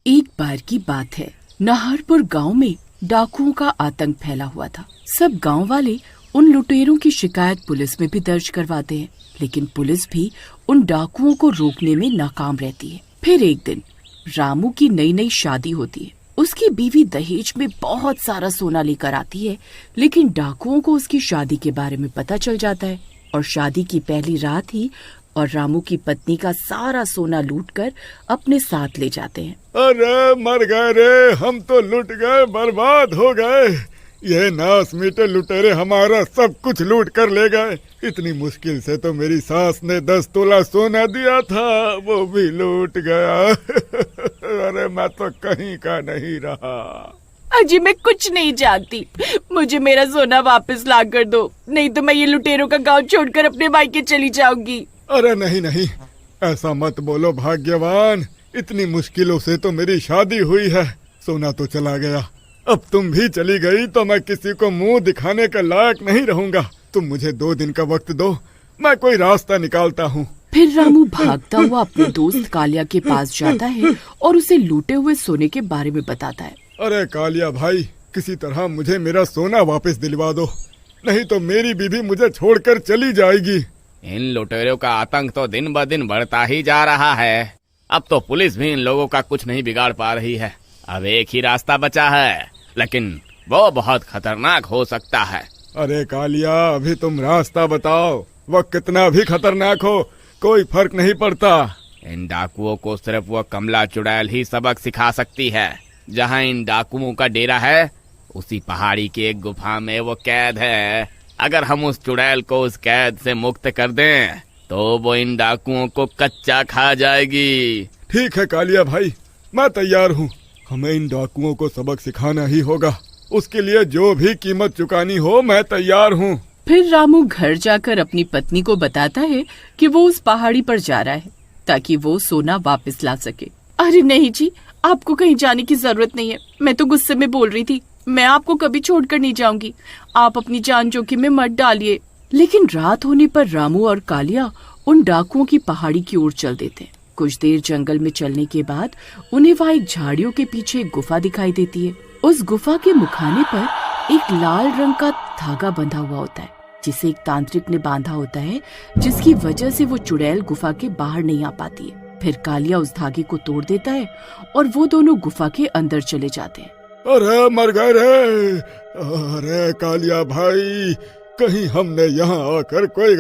एक बार की बात है, नाहरपुर गांव में डाकुओं का आतंक फैला हुआ था। सब गांव वाले उन लुटेरों की शिकायत पुलिस में भी दर्ज करवाते हैं, लेकिन पुलिस भी उन डाकुओं को रोकने में नाकाम रहती है। फिर एक दिन रामू की नई नई शादी होती है। उसकी बीवी दहेज में बहुत सारा सोना लेकर आती है, लेकिन डाकुओं को उसकी शादी के बारे में पता चल जाता है और शादी की पहली रात ही और रामू की पत्नी का सारा सोना लूटकर अपने साथ ले जाते हैं। अरे मर गए रे, हम तो लुट गए, बर्बाद हो गए। ये नास मीटे लुटेरे हमारा सब कुछ लूट कर ले गए। इतनी मुश्किल से तो मेरी सास ने 10 तोला सोना दिया था, वो भी लूट गया। अरे मैं तो कहीं का नहीं रहा। अजी मैं कुछ नहीं जानती, मुझे मेरा सोना वापस ला कर दो, नहीं तो मैं ये लुटेरों का गांव छोड़कर अपने मायके चली जाऊंगी। अरे नहीं नहीं, ऐसा मत बोलो भाग्यवान, इतनी मुश्किलों से तो मेरी शादी हुई है। सोना तो चला गया, अब तुम भी चली गई तो मैं किसी को मुंह दिखाने का लायक नहीं रहूंगा। तुम मुझे 2 दिन का वक्त दो, मैं कोई रास्ता निकालता हूँ। फिर रामू भागता हुआ अपने दोस्त कालिया के पास जाता है और उसे लूटे हुए सोने के बारे में बताता है। अरे कालिया भाई, किसी तरह मुझे मेरा सोना वापस दिलवा दो, नहीं तो मेरी बीवी मुझे छोड़कर चली जाएगी। इन लुटेरों का आतंक तो दिन ब दिन बढ़ता ही जा रहा है। अब तो पुलिस भी इन लोगों का कुछ नहीं बिगाड़ पा रही है। अब एक ही रास्ता बचा है, लेकिन वो बहुत खतरनाक हो सकता है। अरे कालिया, अभी तुम रास्ता बताओ, वह कितना भी खतरनाक हो कोई फर्क नहीं पड़ता। इन डाकुओं को सिर्फ वो कमला चुड़ैल ही सबक सिखा सकती है। जहाँ इन डाकुओं का डेरा है, उसी पहाड़ी की एक गुफा में वो कैद है। अगर हम उस चुड़ैल को उस कैद से मुक्त कर दें, तो वो इन डाकुओं को कच्चा खा जाएगी। ठीक है कालिया भाई, मैं तैयार हूँ। हमें इन डाकुओं को सबक सिखाना ही होगा, उसके लिए जो भी कीमत चुकानी हो मैं तैयार हूँ। फिर रामू घर जाकर अपनी पत्नी को बताता है कि वो उस पहाड़ी पर जा रहा है ताकि वो सोना वापस ला सके। अरे नहीं जी, आपको कहीं जाने की जरूरत नहीं है, मैं तो गुस्से में बोल रही थी। मैं आपको कभी छोड़कर नहीं जाऊंगी, आप अपनी जान जोखिम में मत डालिए। लेकिन रात होने पर रामू और कालिया उन डाकुओं की पहाड़ी की ओर चल देते हैं। कुछ देर जंगल में चलने के बाद उन्हें वहाँ एक झाड़ियों के पीछे एक गुफा दिखाई देती है। उस गुफा के मुखाने पर एक लाल रंग का धागा बंधा हुआ होता है, जिसे एक तांत्रिक ने बांधा होता है, जिसकी वजह से वो चुड़ैल गुफा के बाहर नहीं आ पाती है। फिर कालिया उस धागे को तोड़ देता है और वो दोनों गुफा के अंदर चले जाते हैं। अरे मर गए रे, अरे कालिया भाई, कहीं हमने यहाँ आकर कोई